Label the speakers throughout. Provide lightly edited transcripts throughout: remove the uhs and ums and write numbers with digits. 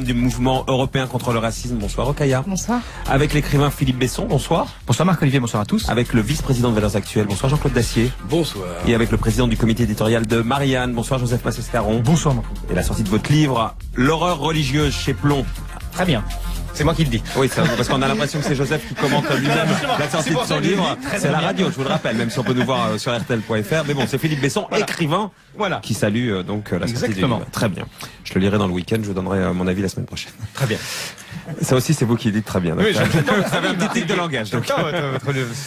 Speaker 1: du mouvement européen contre le racisme. Bonsoir Rokhaya.
Speaker 2: Bonsoir.
Speaker 1: Avec l'écrivain Philippe Besson, bonsoir.
Speaker 3: Bonsoir Marc-Olivier, bonsoir à tous.
Speaker 1: Avec le vice-président de Valeurs Actuelles, bonsoir Jean-Claude Dacier.
Speaker 4: Bonsoir.
Speaker 1: Et avec le président du comité éditorial de Marianne, bonsoir Joseph Massescaron.
Speaker 3: Bonsoir Marc.
Speaker 1: Et la sortie de votre livre, L'horreur religieuse chez Plomb.
Speaker 3: Très bien. C'est moi qui le dis.
Speaker 1: Oui, c'est parce qu'on a l'impression que c'est Joseph qui commente lui-même la sortie de son livre. C'est la radio, je vous le rappelle, même si on peut nous voir sur RTL.fr. Mais bon, c'est Philippe Besson, écrivain, qui salue donc la sortie du livre. Très bien. Je le lirai dans le week-end, je vous donnerai mon avis la semaine prochaine.
Speaker 3: Très bien.
Speaker 1: Ça aussi, c'est vous qui dites très bien.
Speaker 3: Oui,
Speaker 1: vous avez un petit tic de langage. Donc.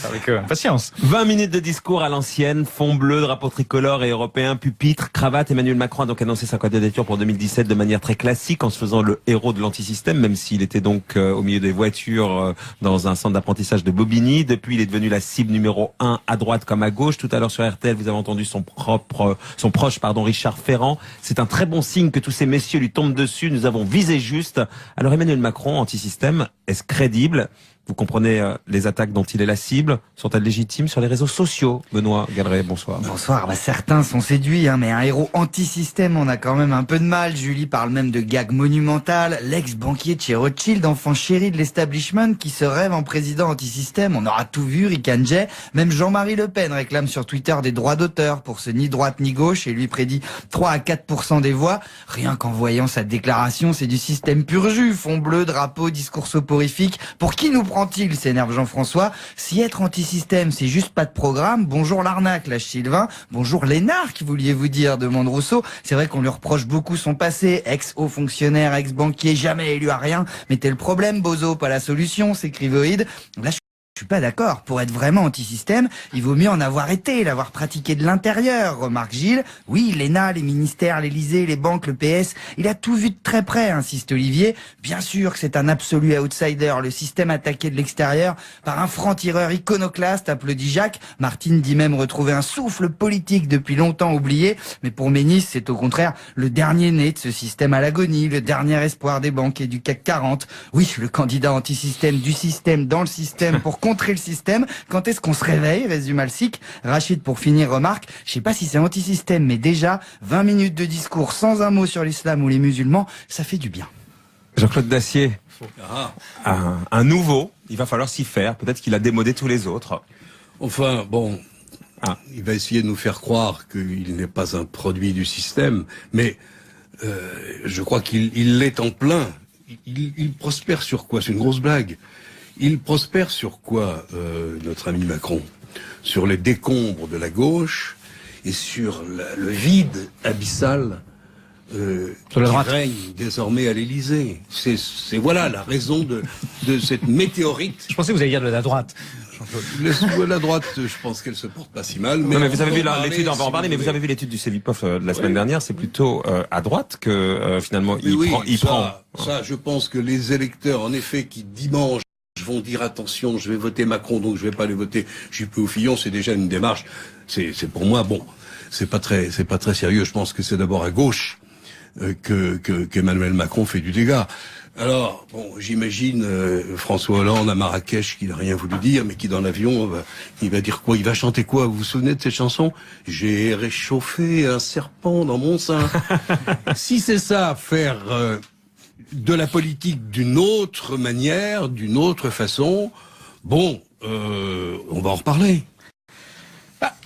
Speaker 3: Avec patience.
Speaker 1: 20 minutes de discours à l'ancienne, fond bleu, drapeau tricolore et européen, pupitre, cravate. Emmanuel Macron a donc annoncé sa candidature pour 2017 de manière très classique, en se faisant le héros de l'antisystème, même s'il était donc au milieu des voitures dans un centre d'apprentissage de Bobigny. Depuis, il est devenu la cible numéro 1 à droite comme à gauche. Tout à l'heure sur RTL, vous avez entendu son proche, Richard Ferrand. C'est un très bon signe que tous ces messieurs lui tombent dessus. Nous avons visé juste. Alors Emmanuel Macron, anti-système, est-ce crédible? Vous comprenez les attaques dont il est la cible. Sont-elles légitimes sur les réseaux sociaux? Benoît Galeret, bonsoir.
Speaker 2: Bonsoir. Certains sont séduits, mais un héros anti-système, on a quand même un peu de mal. Julie parle même de gag monumental. L'ex-banquier de chez Rothschild, enfant chéri de l'establishment, qui se rêve en président anti-système. On aura tout vu, ricanjay. Même Jean-Marie Le Pen réclame sur Twitter des droits d'auteur pour ce ni droite ni gauche et lui prédit 3 à 4% des voix. Rien qu'en voyant sa déclaration, c'est du système pur jus. Fond bleu, drapeau, discours soporifique. Pour qui nous prend-il, s'énerve Jean-François. Si être anti-système, c'est juste pas de programme, bonjour l'arnaque, lâche Sylvain. Bonjour l'énarque, vouliez-vous dire, demande Rousseau. C'est vrai qu'on lui reproche beaucoup son passé, ex-haut fonctionnaire, ex-banquier, jamais élu à rien. Mais t'es le problème, bozo, pas la solution, s'écrit Voïd. Là, je suis pas d'accord. Pour être vraiment anti-système, il vaut mieux en avoir été, l'avoir pratiqué de l'intérieur, remarque Gilles. Oui, l'ENA, les ministères, l'Élysée, les banques, le PS, il a tout vu de très près, insiste Olivier. Bien sûr que c'est un absolu outsider, le système attaqué de l'extérieur par un franc-tireur iconoclaste, applaudit Jacques. Martine dit même retrouver un souffle politique depuis longtemps oublié. Mais pour Ménis, c'est au contraire le dernier né de ce système à l'agonie, le dernier espoir des banques et du CAC 40. Oui, le candidat anti-système du système dans le système pour contrer le système. Quand est-ce qu'on se réveille, résume Alsic. Rachid, pour finir, remarque, je sais pas si c'est anti-système, mais déjà, 20 minutes de discours sans un mot sur l'islam ou les musulmans, ça fait du bien.
Speaker 1: Jean-Claude Dacier, un nouveau, il va falloir s'y faire. Peut-être qu'il a démodé tous les autres.
Speaker 4: Enfin, bon, il va essayer de nous faire croire qu'il n'est pas un produit du système, mais je crois qu'il l'est en plein. Il prospère sur quoi? C'est une grosse blague. Il prospère sur quoi, notre ami Macron? Sur les décombres de la gauche et sur le vide abyssal qui règne désormais à l'Élysée. C'est voilà la raison de cette météorite.
Speaker 3: Je pensais que vous alliez dire de la droite.
Speaker 4: La droite, je pense qu'elle se porte pas si mal.
Speaker 1: Mais vous avez vu l'étude, on va en parler, mais vous avez vu l'étude du Cevipof de la semaine dernière, c'est plutôt à droite que finalement il prend.
Speaker 4: Ça, je pense que les électeurs, en effet, qui dimanche vont dire attention, je vais voter Macron, donc je vais pas aller voter Juppé ou Fillon, c'est déjà une démarche. C'est pour moi, bon, c'est pas très sérieux. Je pense que c'est d'abord à gauche qu'Emmanuel Macron fait du dégât. Alors, bon, j'imagine François Hollande à Marrakech qui n'a rien voulu dire, mais qui dans l'avion, il va dire quoi? Il va chanter quoi? Vous vous souvenez de cette chanson? J'ai réchauffé un serpent dans mon sein. Si c'est ça, faire de la politique d'une autre manière, d'une autre façon, bon, on va en reparler.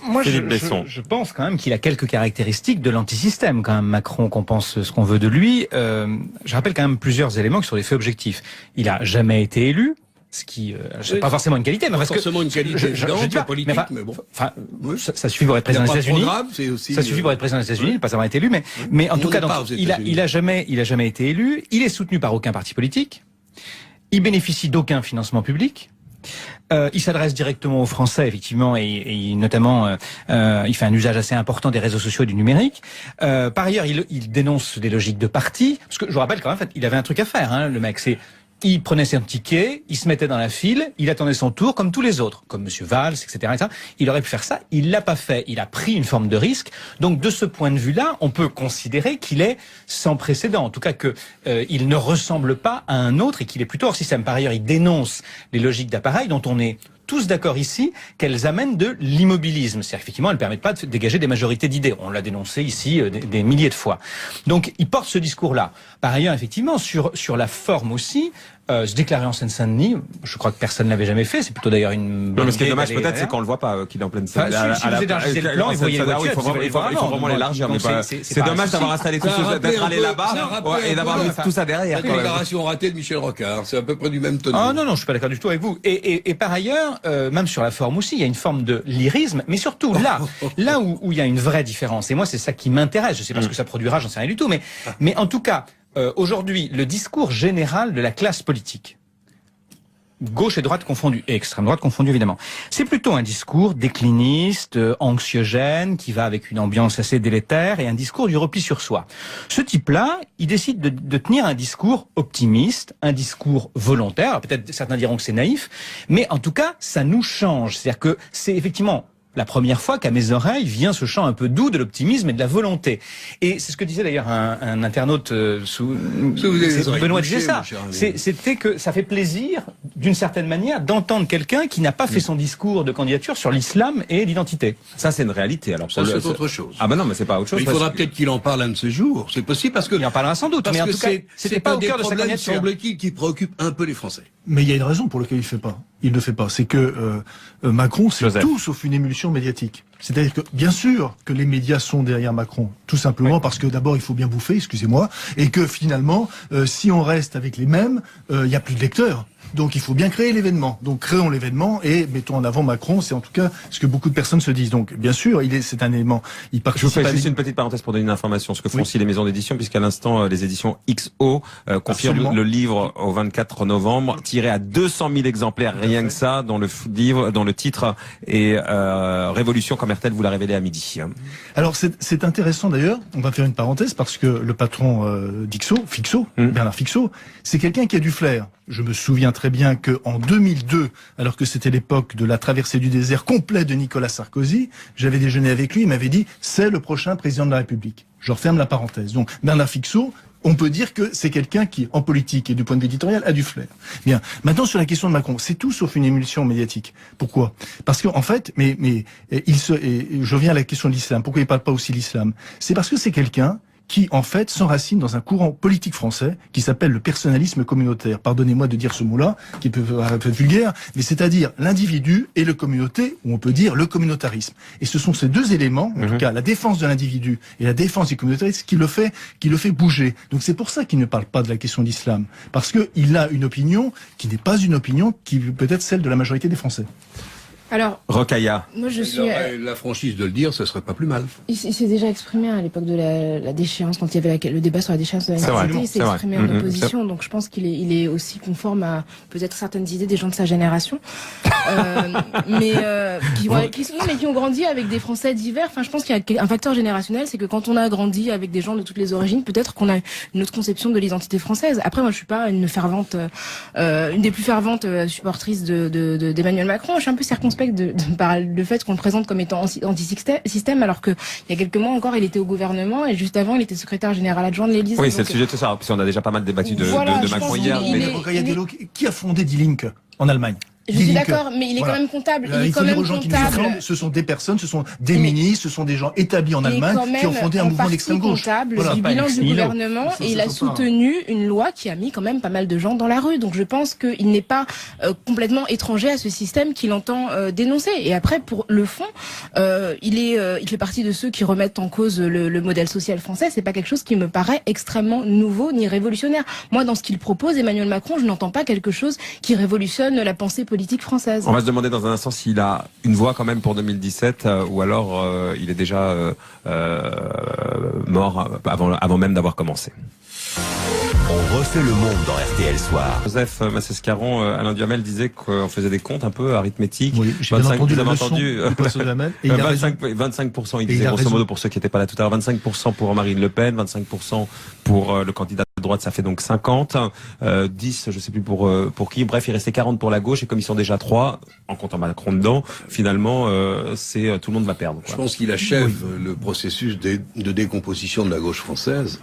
Speaker 3: Moi, je pense quand même qu'il a quelques caractéristiques de l'antisystème, quand même, Macron, qu'on pense ce qu'on veut de lui. Je rappelle quand même plusieurs éléments qui sont des faits objectifs. Il a jamais été élu, ce qui c'est pas forcément une qualité, mais parce que
Speaker 4: forcément une qualité politique, mais bon.
Speaker 3: Enfin, ça suffit pour être président des États-Unis. Ça suffit pour être président des États-Unis, ne pas avoir été élu, mais en tout cas, donc, il a jamais été élu. Il est soutenu par aucun parti politique. Il bénéficie d'aucun financement public. Il s'adresse directement aux Français, effectivement, et notamment, il fait un usage assez important des réseaux sociaux et du numérique. Par ailleurs, il dénonce des logiques de parti, parce que je vous rappelle quand même, en fait, il avait un truc à faire, le mec, il prenait son ticket, il se mettait dans la file, il attendait son tour comme tous les autres, comme Monsieur Valls, etc., etc. Il aurait pu faire ça, il l'a pas fait. Il a pris une forme de risque. Donc de ce point de vue-là, on peut considérer qu'il est sans précédent. En tout cas que il ne ressemble pas à un autre et qu'il est plutôt hors système. Par ailleurs, il dénonce les logiques d'appareil dont on est tous d'accord ici qu'elles amènent de l'immobilisme. C'est-à-dire effectivement, elles ne permettent pas de dégager des majorités d'idées. On l'a dénoncé ici des milliers de fois. Donc, ils portent ce discours-là. Par ailleurs, effectivement, sur la forme aussi, se déclarer en Seine-Saint-Denis, je crois que personne ne l'avait jamais fait. C'est plutôt d'ailleurs une bonne idée.
Speaker 1: Non, mais ce qui est dommage peut-être, c'est qu'on le voit pas qu'il est en pleine Seine.
Speaker 3: Si vous élargissez le plan, vous voyez les voitures,
Speaker 1: il faut vraiment l'élargir. C'est dommage d'avoir installé tout ça, d'être allé là-bas et d'avoir mis tout ça derrière.
Speaker 4: La déclaration ratée de Michel Rocard, c'est à peu près du même ton.
Speaker 3: Ah non, je suis pas d'accord du tout avec vous. Et par ailleurs, même sur la forme aussi, il y a une forme de lyrisme, mais surtout là où il y a une vraie différence. Et moi, c'est ça qui m'intéresse. Je sais pas ce que ça produira, j'en sais rien du tout, mais en tout cas, aujourd'hui, le discours général de la classe politique, gauche et droite confondues, et extrême droite confondue évidemment, c'est plutôt un discours décliniste, anxiogène, qui va avec une ambiance assez délétère, et un discours du repli sur soi. Ce type-là, il décide de tenir un discours optimiste, un discours volontaire. Alors, peut-être certains diront que c'est naïf, mais en tout cas, ça nous change. C'est-à-dire que c'est effectivement la première fois qu'à mes oreilles vient ce chant un peu doux de l'optimisme et de la volonté. Et c'est ce que disait d'ailleurs un internaute Benoît disait ça. C'était que ça fait plaisir, d'une certaine manière, d'entendre quelqu'un qui n'a pas fait son discours de candidature sur l'islam et l'identité.
Speaker 1: Ça, c'est une réalité. Alors,
Speaker 4: ça, c'est autre chose.
Speaker 1: Ah ben non, mais c'est pas autre chose.
Speaker 4: Il faudra peut-être qu'il en parle un de ces jours. C'est possible parce que...
Speaker 3: Il en parlera sans doute, mais en tout cas, c'était pas au cœur de sa candidature.
Speaker 4: Semble-t-il, qui préoccupe un peu les Français.
Speaker 5: Mais il y a une raison pour laquelle il ne fait pas. C'est que Macron, c'est tout sauf une émulsion médiatique. C'est-à-dire que, bien sûr, que les médias sont derrière Macron, tout simplement parce que d'abord il faut bien bouffer, excusez-moi, et que finalement, si on reste avec les mêmes, il n'y a plus de lecteurs. Donc il faut bien créer l'événement. Donc créons l'événement et mettons en avant Macron. C'est en tout cas ce que beaucoup de personnes se disent. Donc bien sûr, c'est un élément. Il participe.
Speaker 1: Je vous fais juste une petite parenthèse pour donner une information. Ce que font aussi les maisons d'édition, puisqu'à l'instant les éditions XO confirment le livre au 24 novembre, tiré à 200 000 exemplaires, rien que ça, dans le livre, dans le titre et Révolution comme RTL vous l'a révélé à midi.
Speaker 5: Alors c'est intéressant d'ailleurs. On va faire une parenthèse parce que le patron Fixot, Bernard Fixot, c'est quelqu'un qui a du flair. Je me souviens très bien que en 2002, alors que c'était l'époque de la traversée du désert complet de Nicolas Sarkozy, j'avais déjeuné avec lui, il m'avait dit « c'est le prochain président de la République ». Je referme la parenthèse. Donc Bernard Fixot, on peut dire que c'est quelqu'un qui, en politique et du point de vue éditorial, a du flair. Bien. Maintenant, sur la question de Macron, c'est tout sauf une émulsion médiatique. Pourquoi? Parce qu'en fait, je reviens à la question de l'islam. Pourquoi il parle pas aussi de l'islam? C'est parce que c'est quelqu'un qui, en fait, s'enracine dans un courant politique français qui s'appelle le personnalisme communautaire. Pardonnez-moi de dire ce mot-là, qui peut être un peu vulgaire, mais c'est-à-dire l'individu et le communauté, ou on peut dire le communautarisme. Et ce sont ces deux éléments, en tout cas la défense de l'individu et la défense du communautarisme, qui le fait bouger. Donc c'est pour ça qu'il ne parle pas de la question de l'islam, parce qu'il a une opinion qui n'est pas une opinion qui peut être celle de la majorité des Français.
Speaker 6: Alors,
Speaker 1: Rokhaya.
Speaker 6: Moi, je suis.
Speaker 4: La franchise de le dire, ce serait pas plus mal.
Speaker 6: Il s'est déjà exprimé à l'époque de la déchéance, quand il y avait le débat sur la déchéance de la laïcité, il s'est exprimé en opposition, donc je pense qu'il est aussi conforme à peut-être certaines idées des gens de sa génération, qui ont grandi avec des Français divers. Enfin, je pense qu'il y a un facteur générationnel, c'est que quand on a grandi avec des gens de toutes les origines, peut-être qu'on a une autre conception de l'identité française. Après, moi, je suis pas une des plus ferventes supportrices d'Emmanuel Macron. Je suis un peu circonspecte par le fait qu'on le présente comme étant anti-système, alors que il y a quelques mois encore, il était au gouvernement et juste avant, il était secrétaire général adjoint de l'Élysée.
Speaker 1: Oui, c'est le sujet de ça. Parce qu'on a déjà pas mal débattu de Macron hier.
Speaker 5: Qui a fondé Die Linke en Allemagne?
Speaker 6: Je suis d'accord, mais il est quand même comptable. Il est quand même comptable.
Speaker 5: Ce sont des personnes, ce sont des ministres, ce sont des gens établis en Allemagne qui ont fondé un mouvement d'extrême gauche.
Speaker 6: Il est comptable du bilan du gouvernement et il a soutenu une loi qui a mis quand même pas mal de gens dans la rue. Donc je pense qu'il n'est pas complètement étranger à ce système qu'il entend dénoncer. Et après, pour le fond, il fait partie de ceux qui remettent en cause le modèle social français. C'est pas quelque chose qui me paraît extrêmement nouveau ni révolutionnaire. Moi, dans ce qu'il propose, Emmanuel Macron, je n'entends pas quelque chose qui révolutionne la pensée politique française.
Speaker 1: On va se demander dans un instant s'il a une voix quand même pour 2017 ou alors il est déjà mort avant même d'avoir commencé.
Speaker 7: On refait le monde dans RTL Soir.
Speaker 1: Joseph Massescaron, Alain Duhamel disait qu'on faisait des comptes un peu arithmétiques.
Speaker 5: Oui, j'ai bien entendu la leçon du professeur Duhamel. Et
Speaker 1: 25%, il disait grosso modo pour ceux qui n'étaient pas là tout à l'heure, 25% pour Marine Le Pen, 25% pour le candidat de droite, ça fait donc 50, 10, je sais plus pour qui. Bref, il restait 40 pour la gauche et comme ils sont déjà 3, en comptant Macron dedans, finalement, c'est tout le monde va perdre. Quoi.
Speaker 4: Je pense qu'il achève le processus de décomposition de la gauche française.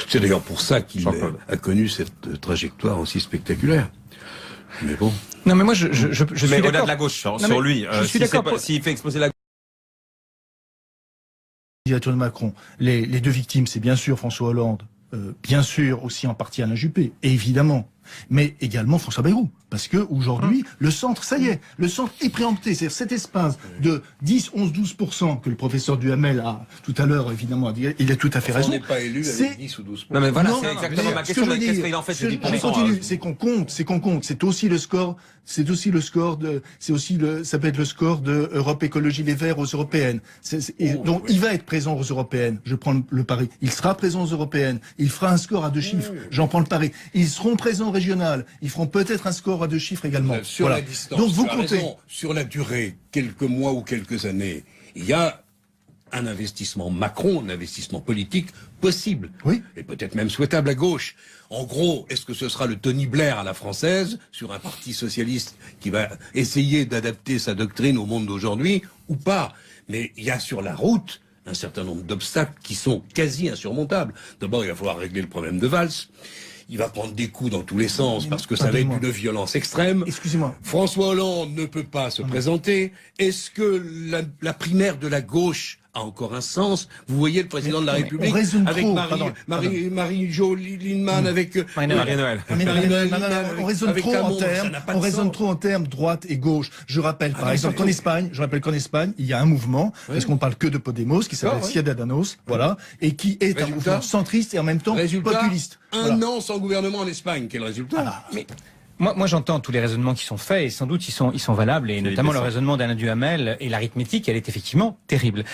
Speaker 4: C'est d'ailleurs pour ça qu'il a connu cette trajectoire aussi spectaculaire. Mais bon.
Speaker 3: Non, mais moi, je suis
Speaker 1: mais
Speaker 3: d'accord.
Speaker 1: au-delà de la gauche, sur lui.
Speaker 3: Je suis d'accord.
Speaker 1: S'il fait exploser la
Speaker 5: candidature de Macron. Les deux victimes, c'est bien sûr François Hollande, bien sûr aussi en partie Alain Juppé, évidemment, mais également François Bayrou. Parce que aujourd'hui, le centre, ça y est, le centre est préempté. C'est-à-dire cet espace de 10, 11, 12% que le professeur Duhamel a tout à l'heure, évidemment, il a tout à fait raison.
Speaker 4: On n'est pas élu avec 10 ou 12%.
Speaker 1: Non mais voilà,
Speaker 5: Non,
Speaker 1: c'est
Speaker 5: non,
Speaker 1: exactement ma question. Mais qu'est-ce qu'il en fait ces 10%?
Speaker 5: Je continue, c'est qu'on compte. C'est aussi le score, ça peut être le score de Europe Écologie Les Verts aux européennes. Donc il va être présent aux européennes. Je prends le pari. Il sera présent aux européennes. Il fera un score à 2 chiffres. J'en prends le pari. Ils seront présents au régional. Ils feront peut-être un score à 2 chiffres également.
Speaker 4: Sur la distance,
Speaker 5: donc vous comptez.
Speaker 4: Sur la durée, quelques mois ou quelques années, il y a un investissement Macron, un investissement politique possible.
Speaker 5: Oui.
Speaker 4: Et peut-être même souhaitable à gauche. En gros, est-ce que ce sera le Tony Blair à la française, sur un parti socialiste qui va essayer d'adapter sa doctrine au monde d'aujourd'hui, ou pas? Mais il y a sur la route un certain nombre d'obstacles qui sont quasi insurmontables. D'abord, il va falloir régler le problème de Valls. Il va prendre des coups dans tous les sens parce que ça va être d'une violence extrême.
Speaker 5: Excusez-moi.
Speaker 4: François Hollande ne peut pas se présenter. Est-ce que la primaire de la gauche a encore un sens? Vous voyez le président de la République avec Marie-Jo Lindemann, avec
Speaker 1: Marie-Noël.
Speaker 5: On raisonne trop en termes droite et gauche. Je rappelle par exemple qu'en Espagne, il y a un mouvement, parce qu'on parle que de Podemos, qui s'appelle Ciudadanos, voilà, et qui est un mouvement centriste et en même temps populiste.
Speaker 4: Un an sans gouvernement en Espagne, quel résultat?
Speaker 3: Moi, j'entends tous les raisonnements qui sont faits et sans doute ils sont valables et notamment le raisonnement d'Alain Duhamel et l'arithmétique, elle est effectivement terrible.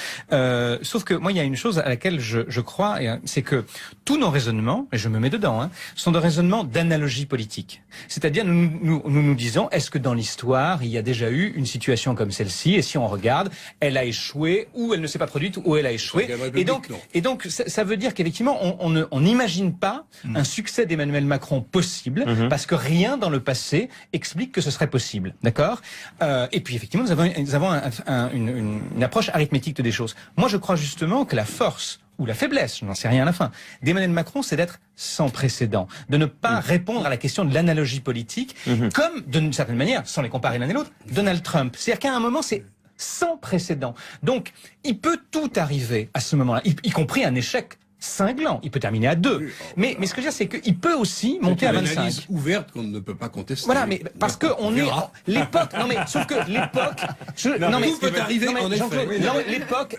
Speaker 3: Sauf que moi, il y a une chose à laquelle je crois, c'est que tous nos raisonnements, et je me mets dedans, sont des raisonnements d'analogie politique. C'est-à-dire, nous disons, est-ce que dans l'histoire, il y a déjà eu une situation comme celle-ci? Et si on regarde, elle a échoué ou elle ne s'est pas produite ou elle a échoué. Et donc, ça veut dire qu'effectivement, on n'imagine pas un succès d'Emmanuel Macron possible parce que rien dans le passé explique que ce serait possible, d'accord? Et puis effectivement, nous avons une approche arithmétique des choses. Moi, je crois justement que la force ou la faiblesse, je n'en sais rien à la fin, d'Emmanuel Macron, c'est d'être sans précédent, de ne pas répondre à la question de l'analogie politique, comme, d'une certaine manière, sans les comparer l'un et l'autre, Donald Trump. C'est-à-dire qu'à un moment, c'est sans précédent. Donc, il peut tout arriver à ce moment-là, y compris un échec cinglant. Il peut terminer à 2. Mais ce que je veux dire, c'est qu'il peut aussi monter à 25.
Speaker 4: C'est une analyse ouverte qu'on ne peut pas contester.
Speaker 3: Voilà, mais parce que on est l'époque. Non, mais sauf que l'époque.
Speaker 4: Tout peut arriver en effet.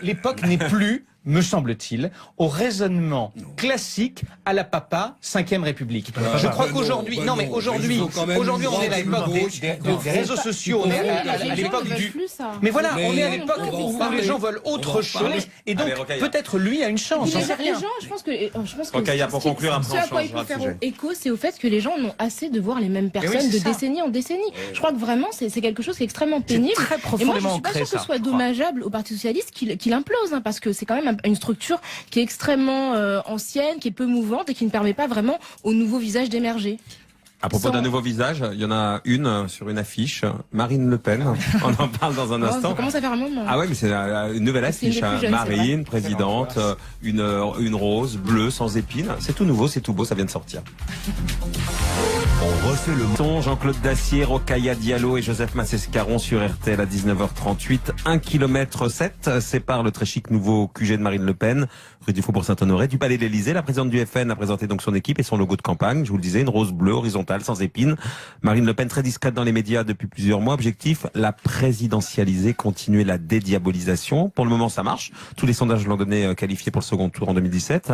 Speaker 3: L'époque n'est plus, me semble-t-il, au raisonnement classique à la papa 5e République. Je crois qu'aujourd'hui, aujourd'hui, on est à l'époque des réseaux sociaux, on est à l'époque du. Mais voilà, on est à l'époque où les gens veulent autre chose, et donc peut-être lui a une chance.
Speaker 6: Les gens, je pense que
Speaker 1: Rokaya, pour conclure, après
Speaker 6: ce à quoi il faut faire écho, c'est au fait que les gens en ont assez de voir les mêmes personnes de décennie en décennie. Je crois que vraiment, c'est quelque chose qui est extrêmement pénible.
Speaker 3: Très
Speaker 6: et moi, je
Speaker 3: profondément
Speaker 6: suis pas
Speaker 3: ancré,
Speaker 6: sûre que ce soit dommageable au Parti socialiste qu'il implose, parce que c'est quand même une structure qui est extrêmement ancienne, qui est peu mouvante et qui ne permet pas vraiment aux nouveaux visages d'émerger.
Speaker 1: À propos d'un nouveau visage, il y en a une sur une affiche, Marine Le Pen. On en parle dans un instant.
Speaker 6: Ça commence à faire un moment.
Speaker 1: Ah ouais, mais c'est une nouvelle affiche. Marine, présidente, une rose bleue sans épines. C'est tout nouveau, c'est tout beau, ça vient de sortir.
Speaker 7: On refait le monde.
Speaker 1: Jean-Claude Dacier, Rokaya Diallo et Joseph Massescaron sur RTL à 19h38. 1,7 km sépare le très chic nouveau QG de Marine Le Pen, rue du Faubourg Saint-Honoré, du Palais de l'Élysée. La présidente du FN a présenté donc son équipe et son logo de campagne. Je vous le disais, une rose bleue horizontale sans épines. Marine Le Pen très discrète dans les médias depuis plusieurs mois. Objectif, la présidentialiser, continuer la dédiabolisation. Pour le moment, ça marche. Tous les sondages l'ont donné qualifié pour le second tour en 2017.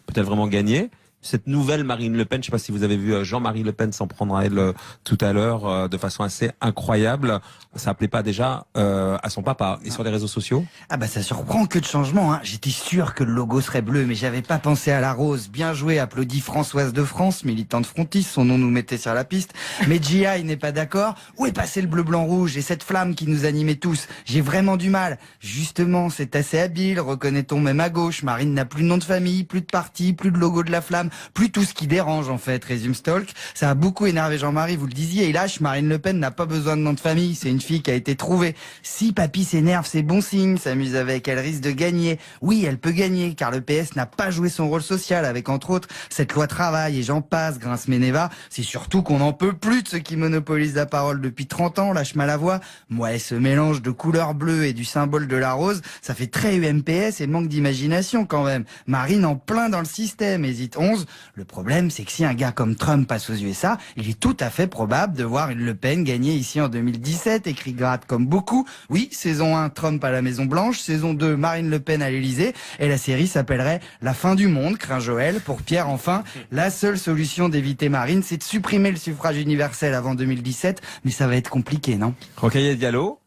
Speaker 1: Peut-elle vraiment gagner? Cette nouvelle Marine Le Pen, je ne sais pas si vous avez vu Jean-Marie Le Pen s'en prendre à elle tout à l'heure de façon assez incroyable. Ça appelait pas déjà à son papa. Et sur les réseaux sociaux?
Speaker 2: Ah bah ça surprend que de changement, hein. J'étais sûr que le logo serait bleu, mais j'avais pas pensé à la rose. Bien joué, applaudit Françoise de France, militante frontiste, son nom nous mettait sur la piste. Mais GI n'est pas d'accord. Où est passé le bleu, blanc, rouge et cette flamme qui nous animait tous? J'ai vraiment du mal. Justement, c'est assez habile, reconnaît-on même à gauche. Marine n'a plus de nom de famille, plus de parti, plus de logo de la flamme. plus tout ce qui dérange en fait, résume Stolk. Ça a beaucoup énervé Jean-Marie, vous le disiez, et lâche, Marine Le Pen n'a pas besoin de nom de famille, c'est une fille qui a été trouvée. Si papy s'énerve, c'est bon signe, s'amuse avec, elle risque de gagner. Oui, elle peut gagner, car le PS n'a pas joué son rôle social avec entre autres cette loi travail et j'en passe, grince Ménéva. C'est surtout qu'on n'en peut plus de ceux qui monopolisent la parole depuis 30 ans, lâche mal à voix. Moi, ce mélange de couleur bleue et du symbole de la rose, ça fait très UMPS et manque d'imagination quand même. Marine en plein dans le système, hésite 11. Le problème, c'est que si un gars comme Trump passe aux USA, il est tout à fait probable de voir une Le Pen gagner ici en 2017, écrit Gratte comme beaucoup. Oui, saison 1, Trump à la Maison Blanche, saison 2, Marine Le Pen à l'Elysée, et la série s'appellerait La fin du monde, craint Joël. Pour Pierre, enfin, la seule solution d'éviter Marine, c'est de supprimer le suffrage universel avant 2017, mais ça va être compliqué, non?
Speaker 1: Rokhaya Diallo,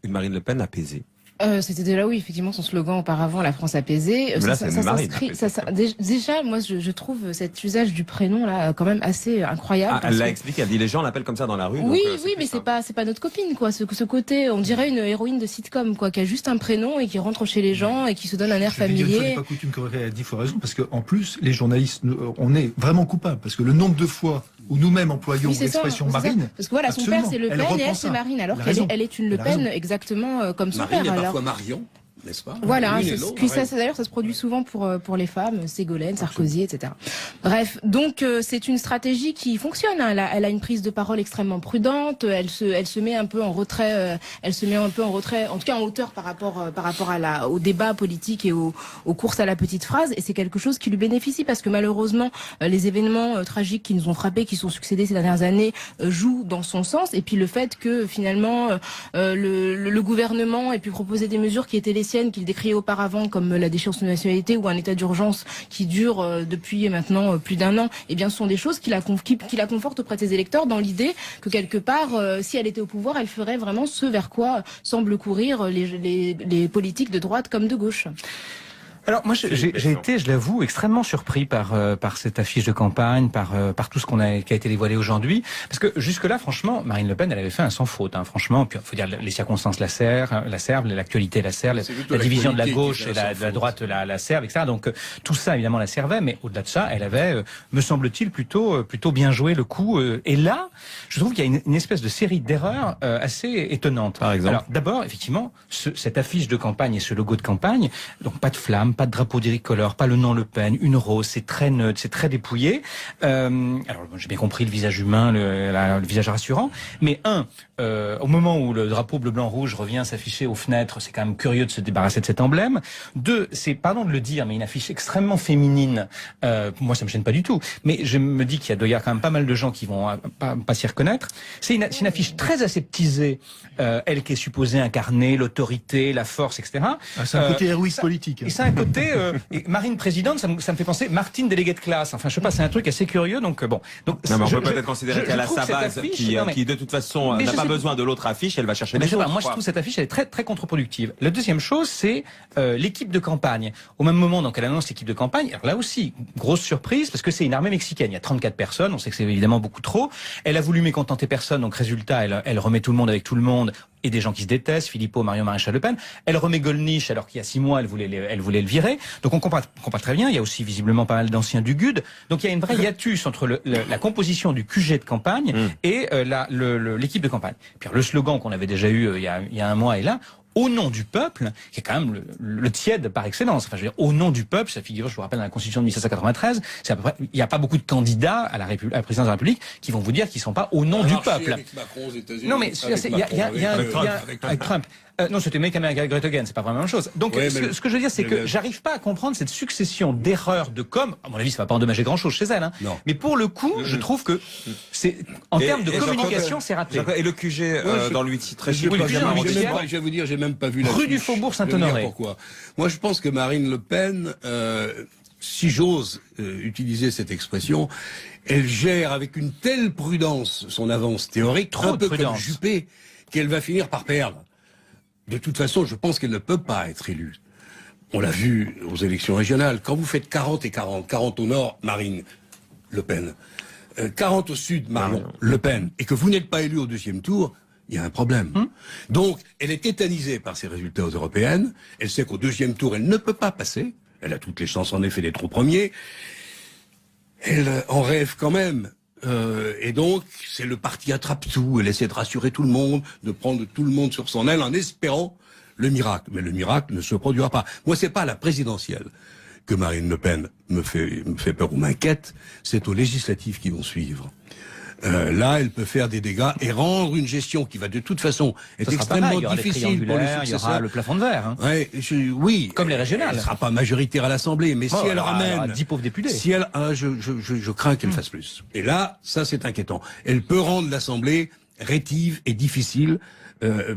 Speaker 1: une Marine Le Pen apaisée.
Speaker 6: C'était déjà, oui, effectivement, son slogan auparavant, la France apaisée.
Speaker 1: Là,
Speaker 6: Déjà, moi, je trouve cet usage du prénom, là, quand même assez incroyable.
Speaker 1: Elle l'a expliqué, elle dit les gens l'appellent comme ça dans la rue.
Speaker 6: Oui,
Speaker 1: donc,
Speaker 6: oui, mais c'est pas notre copine, quoi. Ce côté, on dirait une héroïne de sitcom, quoi, qui a juste un prénom et qui rentre chez les gens et qui se donne un air familier.
Speaker 5: Je n'est pas coutume qu'Aurélien a dit, il faut raison, parce qu'en plus, les journalistes, on est vraiment coupables, parce que le nombre de fois où nous-mêmes employons l'expression Marine.
Speaker 6: Parce que voilà, son père c'est Le Pen et elle c'est Marine, alors qu'elle est une Le Pen exactement comme son père.
Speaker 4: Marine est parfois Marion. N'est-ce pas?
Speaker 6: Voilà, puis ça d'ailleurs ça se produit souvent pour les femmes, Ségolène, Sarkozy, etc. Bref, donc c'est une stratégie qui fonctionne. Hein. Elle a une prise de parole extrêmement prudente. Elle se met un peu en retrait. En tout cas en hauteur par rapport au débat politique et aux courses à la petite phrase. Et c'est quelque chose qui lui bénéficie parce que malheureusement les événements tragiques qui nous ont frappés, qui sont succédés ces dernières années, jouent dans son sens. Et puis le fait que finalement le gouvernement ait pu proposer des mesures qui étaient les qu'il décriait auparavant comme la déchéance de nationalité ou un état d'urgence qui dure depuis maintenant plus d'1 an, eh bien ce sont des choses qui la confortent auprès de ses électeurs dans l'idée que quelque part, si elle était au pouvoir, elle ferait vraiment ce vers quoi semblent courir les politiques de droite comme de gauche.
Speaker 3: Alors moi j'ai été, je l'avoue, extrêmement surpris par cette affiche de campagne, par tout ce qui a été dévoilé aujourd'hui, parce que jusque là franchement Marine Le Pen elle avait fait un sans faute, hein, franchement. Puis faut dire les circonstances la servent, l'actualité la sert, la division de la gauche et de la droite la servent, etc. Donc tout ça évidemment la servait, mais au-delà de ça elle avait, me semble-t-il, plutôt bien joué le coup. Et là je trouve qu'il y a une espèce de série d'erreurs assez étonnantes. Par exemple. Alors d'abord effectivement cette affiche de campagne et ce logo de campagne, donc pas de flamme, pas de drapeau tricolore, pas le nom Le Pen, une rose, c'est très neutre, c'est très dépouillé. Alors j'ai bien compris le visage humain, le visage rassurant, mais au moment où le drapeau bleu blanc rouge revient s'afficher aux fenêtres, c'est quand même curieux de se débarrasser de cet emblème. 2, c'est, pardon de le dire, mais une affiche extrêmement féminine. Moi ça me gêne pas du tout, mais je me dis qu'il doit y avoir quand même pas mal de gens qui vont pas s'y reconnaître. C'est une affiche très aseptisée, elle qui est supposée incarner l'autorité, la force, etc.
Speaker 5: C'est un côté héroïque politique.
Speaker 3: Et c'est un côté Marine présidente, ça me fait penser Martine déléguée de classe. Enfin, je sais pas, c'est un truc assez curieux. Donc bon. Donc
Speaker 1: non, mais on peut peut-être considérer qu'elle a sa base qui de toute façon n'a pas besoin de l'autre affiche. Elle va chercher des choses.
Speaker 3: Moi, je trouve cette affiche elle est très très contre-productive. La deuxième chose, c'est l'équipe de campagne. Au même moment, donc elle annonce l'équipe de campagne. Alors là aussi, grosse surprise parce que c'est une armée mexicaine. Il y a 34 personnes. On sait que c'est évidemment beaucoup trop. Elle a voulu mécontenter personne. Donc résultat, elle remet tout le monde avec tout le monde. Et des gens qui se détestent, Philippot, Marion Maréchal Le Pen. Elle remet Gollnisch alors qu'il y a 6 mois, elle voulait le virer. Donc on comprend très bien. Il y a aussi visiblement pas mal d'anciens du GUD. Donc il y a une vraie hiatus entre la composition du QG de campagne et l'équipe de campagne. Puis le slogan qu'on avait déjà eu il y a 1 mois est là. Au nom du peuple, qui est quand même le tiède par excellence. Enfin, je veux dire, au nom du peuple, ça figure, je vous rappelle, dans la Constitution de 1793, c'est à peu près, il n'y a pas beaucoup de candidats à la présidence de la République qui vont vous dire qu'ils ne sont pas au nom du peuple.
Speaker 4: Avec Macron aux États-Unis,
Speaker 3: non, mais avec Trump. Non, c'était Make America Great Again, c'est pas vraiment la même chose. Donc, ce que je veux dire, c'est que j'arrive pas à comprendre cette succession d'erreurs de com. À mon avis, ça va pas endommager grand-chose chez elle, hein. Non. Mais pour le coup, je trouve que c'est, en termes de communication, c'est raté.
Speaker 1: Et le QG dans l'UIT, très chic.
Speaker 4: Je vais vous dire, j'ai même pas vu la
Speaker 3: rue du Faubourg Saint-Honoré.
Speaker 4: Pourquoi? Moi, je pense que Marine Le Pen, si j'ose utiliser cette expression, elle gère avec une telle prudence son avance théorique, un peu comme Juppé, qu'elle va finir par perdre. De toute façon, je pense qu'elle ne peut pas être élue. On l'a vu aux élections régionales. Quand vous faites 40 et 40, 40 au nord, Marine Le Pen, 40 au sud, Marion Le Pen, et que vous n'êtes pas élu au 2e tour, il y a un problème. Donc, elle est tétanisée par ses résultats aux européennes. Elle sait qu'au 2e tour, elle ne peut pas passer. Elle a toutes les chances, en effet, d'être au premier. elle en rêve quand même. Et donc, c'est le parti attrape-tout. Elle essaie de rassurer tout le monde, de prendre tout le monde sur son aile en espérant le miracle. Mais le miracle ne se produira pas. Moi, c'est pas à la présidentielle que Marine Le Pen me fait peur ou m'inquiète. C'est aux législatives qui vont suivre. Là, elle peut faire des dégâts et rendre une gestion qui va de toute façon être extrêmement difficile pour le successeur.
Speaker 3: Il y aura le plafond de verre. Hein.
Speaker 4: Ouais, oui.
Speaker 3: Comme les régionales.
Speaker 4: Elle ne sera pas majoritaire à l'Assemblée, mais si elle ramène
Speaker 3: 10 pauvres députés.
Speaker 4: Si elle, je crains qu'elle fasse plus. Et là, ça c'est inquiétant. Elle peut rendre l'Assemblée rétive et difficile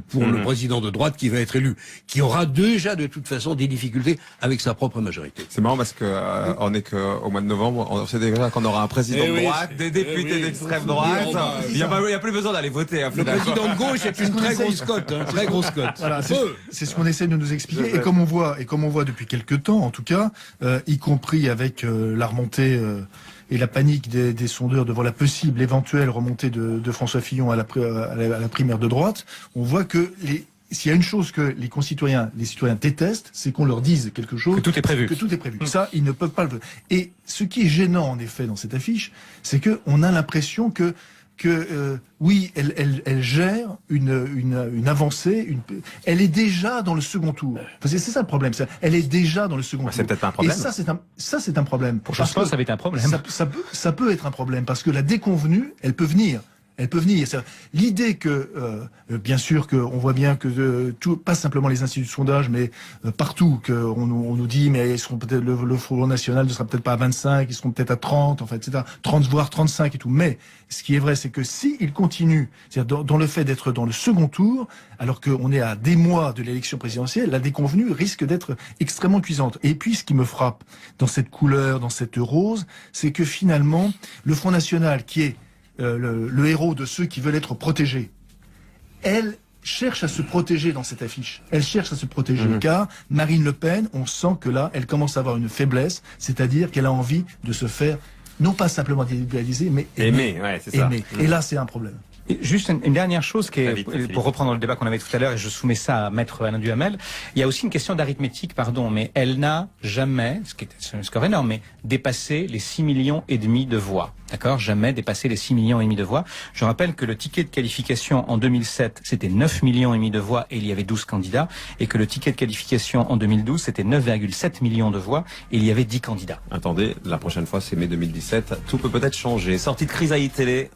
Speaker 4: pour le président de droite qui va être élu, qui aura déjà de toute façon des difficultés avec sa propre majorité.
Speaker 1: C'est marrant parce que on est qu'au mois de novembre, on sait déjà qu'on aura un président de droite, des députés d'extrême droite. Il y a plus besoin d'aller voter. Hein,
Speaker 4: le président de gauche est une très grosse cote, très grosse cote.
Speaker 5: Voilà, c'est ce qu'on essaie de nous expliquer. Et comme on voit depuis quelques temps, en tout cas, y compris avec la remontée et la panique des sondeurs devant la possible, éventuelle remontée de François Fillon à la primaire de droite, on voit que s'il y a une chose que les citoyens détestent, c'est qu'on leur dise quelque chose.
Speaker 3: Que tout est prévu.
Speaker 5: Que tout est prévu. Ça, ils ne peuvent pas le faire. Et ce qui est gênant, en effet, dans cette affiche, c'est que on a l'impression que oui, elle gère une avancée, elle est déjà dans le second tour. Parce que c'est ça le problème. Elle est déjà dans le second tour.
Speaker 1: C'est peut-être un problème.
Speaker 5: Et ça, c'est un problème.
Speaker 3: Pour je pense que ça va être un problème.
Speaker 5: Ça peut être un problème parce que la déconvenue, elle peut venir. Elle peut venir. L'idée que, bien sûr, qu'on voit bien que pas simplement les instituts de sondage, mais partout, qu'on nous dit, mais ils seront peut-être le Front National ne sera peut-être pas à 25, ils seront peut-être à 30, enfin, etc. 30 voire 35 et tout. Mais ce qui est vrai, c'est que s'ils continuent, c'est-à-dire dans le fait d'être dans le second tour, alors qu'on est à des mois de l'élection présidentielle, la déconvenue risque d'être extrêmement cuisante. Et puis, ce qui me frappe dans cette couleur, dans cette rose, c'est que finalement, le Front National, qui est le héros de ceux qui veulent être protégés, elle cherche à se protéger dans cette affiche. Elle cherche à se protéger, car Marine Le Pen, on sent que là, elle commence à avoir une faiblesse, c'est-à-dire qu'elle a envie de se faire, non pas simplement dévitaliser, mais aimer.
Speaker 1: Ouais, c'est ça.
Speaker 5: Et là, c'est un problème.
Speaker 3: Et juste une dernière chose qui est, pour reprendre le débat qu'on avait tout à l'heure, et je soumets ça à Maître Alain Duhamel, il y a aussi une question d'arithmétique, mais elle n'a jamais, ce qui est un score énorme, mais dépassé les 6,5 millions de voix. D'accord? Jamais dépassé les 6,5 millions de voix. Je rappelle que le ticket de qualification en 2007, c'était 9,5 millions de voix et il y avait 12 candidats, et que le ticket de qualification en 2012, c'était 9,7 millions de voix et il y avait 10 candidats.
Speaker 1: Attendez, la prochaine fois c'est mai 2017, tout peut peut-être changer. Sortie de crise à iTélé.